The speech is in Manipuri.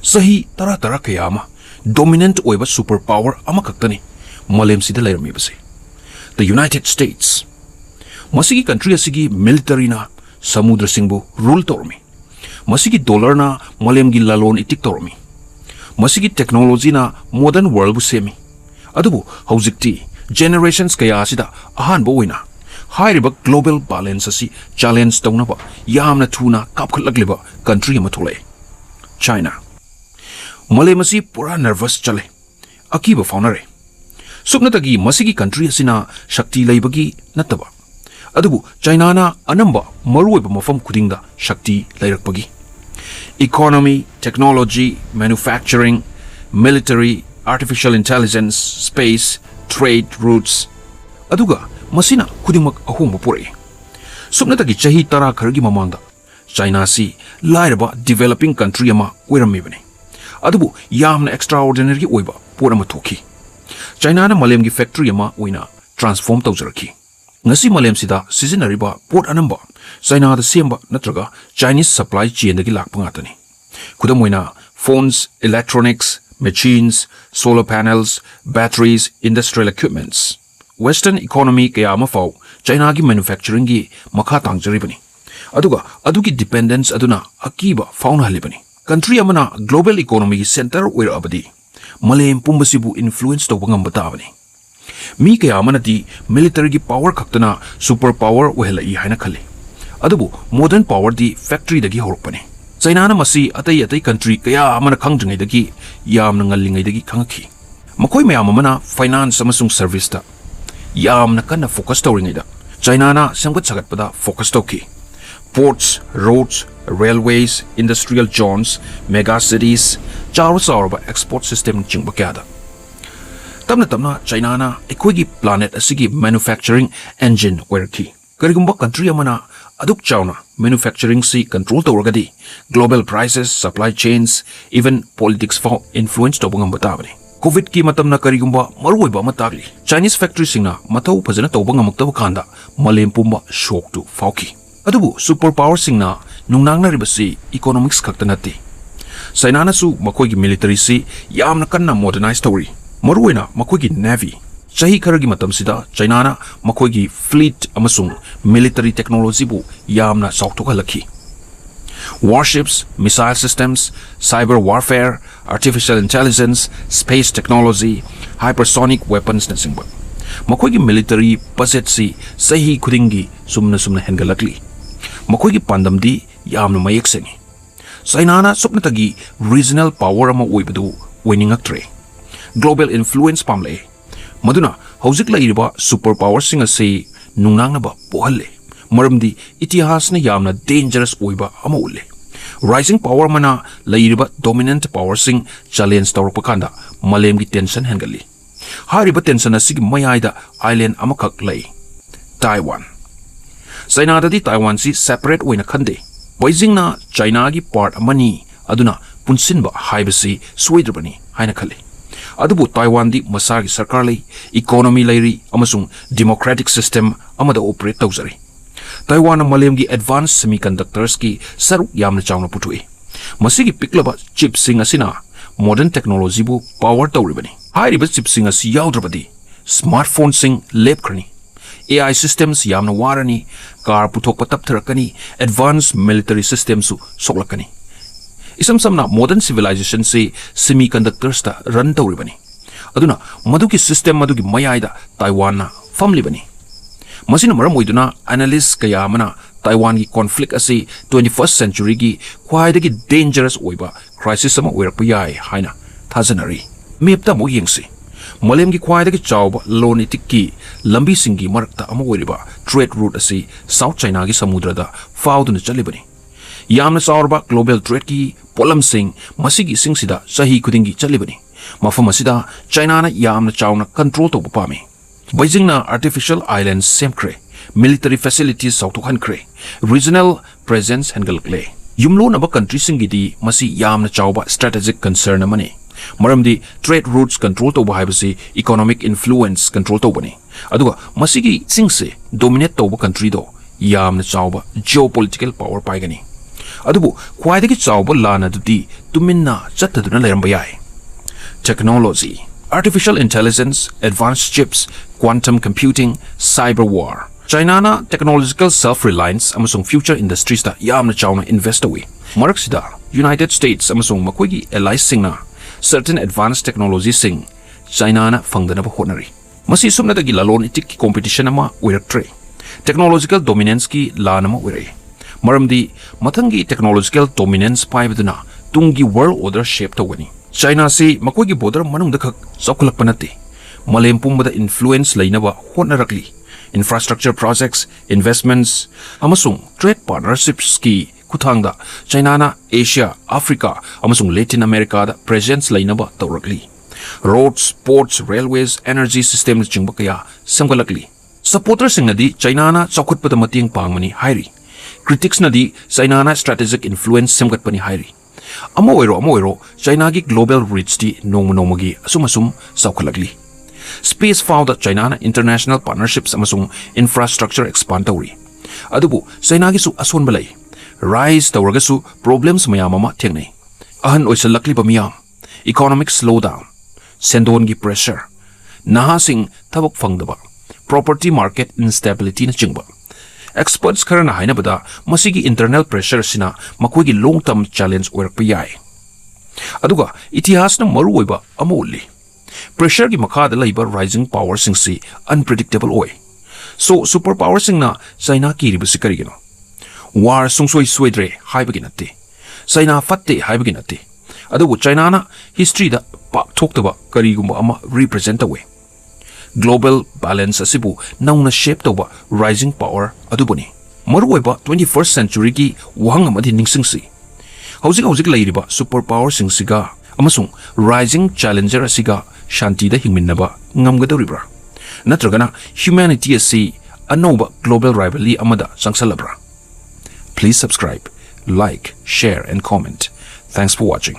sahi tara tara kayama dominant oiba superpower amakaktani malem sida lairami base the United States masigi country asigi military na samudra singbu rule tormi masigi dollar na malem gi lalon itik tormi masigi technology na modern world bu semi adubu haujikti generations kaya asida ahan bo wina hairiba global balance asi challenge tawnaba yamna thuna kapkhatlagliba country ama thole China Malemasi pura nervous chale akiba faunare supnatagi masigi country asina shakti laibagi nataba adubu China na anamba maruiba mafam kudingda shakti lairakpagi economy technology manufacturing military artificial intelligence space trade routes aduga masina kudingmak ahomba pore supnatagi chahi tara khargi mamangda China si lairaba developing country ama oiramibani adubu yamna extraordinary oiba port ama thoki China na malem gi factory ama oina transform tawjaraki ngasi malem sida seasonariba port anamba China da semba natraga Chinese supply chain dagi lakpa ngatani kudamoina phones electronics machines solar panels batteries industrial equipments western economy kaya ama fau China gi manufacturing gi makha tangjaribani aduga adugi dependence aduna akiba fauna halibani country amana global economy center where abadi malem pumbasibu influence to bangam batabani mi kaya amanati military gi power khaktana super power wehla I haina khali adubu modern power di factory dagi horpani China na masi atai country kaya amana khangdngai dagi yamna ngallingai dagi khangakhi makoi mayam amana finance amasung service ta yamna kana focus tawringai da China na samgat sagat pada focus tawki ports roads railways industrial zones mega cities charu export system chingba kyada tamna China na ekogi planet asigi manufacturing engine werki karigumba country amana aduk chawna manufacturing si control tawragadi global prices supply chains even politics for influence tobangam batabani covid ki matamna karigumba maruiba matagli Chinese factory singna mathau phajana tobangam muktaba khanda malem pumba shock to fauki adubu superpower singna nungnangna ribasi economics khaktanati China na su makoigi military si yamna kanna modernize tawri maruina makoigi navy chahi kharagi matam sida China na makoigi fleet amasung military technology bu yamna sautokhalakhi warships missile systems cyber warfare artificial intelligence space technology hypersonic weapons na singba makoigi military budget si sahi khudingi sumna hengalakli makoigi pandamdi yamna mayek sengi China na supnatagi regional power ama oibadu winingaktre global influence pamle maduna hojik lairiba superpower singa se nungnangna pohalle maramdi itihas na yamna dangerous oiba ama ulle rising power mana lairiba dominant power sing challenge tawrpakanda malemgi tension hengali hariba tension asigi mayaida island amakak lai Taiwan China dadi Taiwan si separate oina khande Beijing na China gi part amani aduna punsinba haibasi suidrabani haina khale adubu Taiwan di masagi sarkar lai economy lairi amasung democratic system amada operate tawjari Taiwan malem gi advanced semiconductors ki saruk yamna chawna putui masigi piklaba chip sing asina modern technology bu power tawribani hairiba chip sing asi yawdrabadi smartphone sing lepkrani AI systems yamna warani car puthok patap tharakani advanced military systems su soklakani isam samna modern civilization se semiconductors ta run tawribani aduna maduki system madugi mayaida Taiwan na famlibani masina maram oiduna analysts kaya mana Taiwan gi conflict ase 21st century gi khwaidagi dangerous oiba crisis sama oirakpa yai haina thajanari mepta mo yengsi malem gi khwaidagi chawba lonitik ki lambi singi marakta ama oiriba trade route ase South China gi samudra da fauduna chalibani yamna saurba global trade ki polam sing masigi singsida sahi kudingi chalibani mafam asida China na yamna chawna control to pami Beijing na artificial islands semkre military facilities sautukhankre regional presence hangalkle yumlo naba country singidi masi yamna chawba strategic concern amani maramdi trade routes control to haibasi economic influence control to bani aduga masigi singse dominate to country do yamna chawba geopolitical power paigani Adubu khwaidagi chawba lana dudi tuminna chattaduna leramba yai. Technology, artificial intelligence, advanced chips, quantum computing, cyber war. China na technological self-reliance amasung future industries da yamna chawna invest away. Maraksida, United States amasung makwigi allies singna certain advanced technology sing China na fangdana ba honari. Masi sumna dagi lalon itik competition ama wiraktre. Technological dominance ki la nama wire. Maramdi matangi technological dominance paibaduna tungi world order shape tawani. China si makwigi border manung dakhak saukulak panati. Malem pumbada influence lainaba honarakli. Infrastructure projects, investments, amasung trade partnerships ki kuthangda China na Asia, Africa, amasung Latin America da presence lainaba tawrakli. Roads, ports, railways, energy systems jingba kaya samgalakli. Supporters nadi China na chawkhutpada mating pangmani hairi. Critics nadi China na strategic influence semgatpani hairi. Amo oiro China gi global reach di nongmagi asum chawkhalagli. Space found China na international partnerships amasung infrastructure expand tawri. Adubu China gi su ason balai. Rise tawragasu problems mayamama thengnai. Ahan oisalakli ba miyam. Economic slowdown. Sendon gi pressure. Nahasing thabak fangdaba. Property market instability na chingba. Experts karana hainabada masigi internal pressure sina makwigi long term challenge oirakpa yai. Aduga itihas na maruoiba amoli. Pressure gi makhada laiba rising power singsi unpredictable oi. So superpower singna China ki ribasi karigino. War sungsoi suedre haibagi natte. China fatte haibagi natte. Adubu China na history da pak thoktaba karigumba ama represent away. Global balance asibu nauna shape tawba rising power adubuni. Maruoiba 21st century ki wahang amadi ningsingsi. Hauzik lairiba superpower singsiga amasung rising challenger asiga shanti da hingminnaba ngamgadoribra. Natragana humanity asi anoba global rivalry amada sangsalabra. Please subscribe, like, share and comment. Thanks for watching.